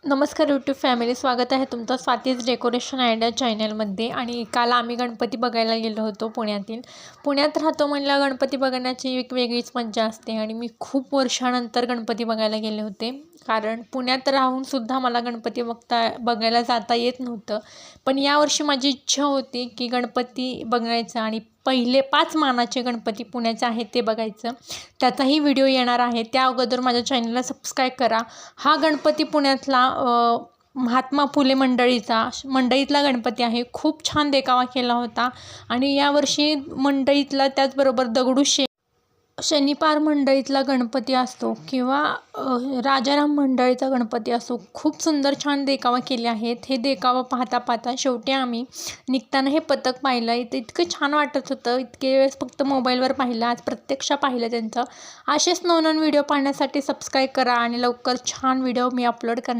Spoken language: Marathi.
नमस्कार यूट्यूब फॅमिली, स्वागत आहे तुमचं स्वातीज डेकोरेशन आयडिया चॅनलमध्ये. आणि काल आम्ही गणपती बघायला गेलो होतो पुण्यात राहतो म्हणलं गणपती बघण्याची एक वेगळीच मज्जा असते. आणि मी खूप वर्षानंतर गणपती बघायला गेले होते, कारण पुण्यात राहूनसुद्धा मला गणपती बघायला जाता येत नव्हतं. पण यावर्षी माझी इच्छा होती की गणपती बघायचा आणि पहिले 5 मानाचे गणपती पुण्याचे आहेत ते बघायचं. त्याचाही व्हिडिओ येणार आहे. त्या अगोदर माझ्या चॅनलला सबस्क्राईब करा. हा गणपती पुण्यातला महात्मा फुले मंडईतला गणपती आहे. खूप छान देखावा केला होता. आणि यावर्षी मंडईतला, त्याचबरोबर दगडूशेठ शनिवार मंडईतला गणपती असतो किंवा राजाराम मंडळीचा गणपती असो, खूप सुंदर छान देखावा केले आहेत. हे देखावा पाहता पाहता शेवटी आम्ही निघताना हे पथक पाहिलं. इथं इतकं छान वाटत होतं. इतके वेळेस फक्त मोबाईलवर पाहिलं, आज प्रत्यक्ष पाहिलं त्यांचं. असेच नवनवीन व्हिडिओ पाहण्यासाठी सबस्क्राईब करा आणि लवकर छान व्हिडिओ मी अपलोड करणार.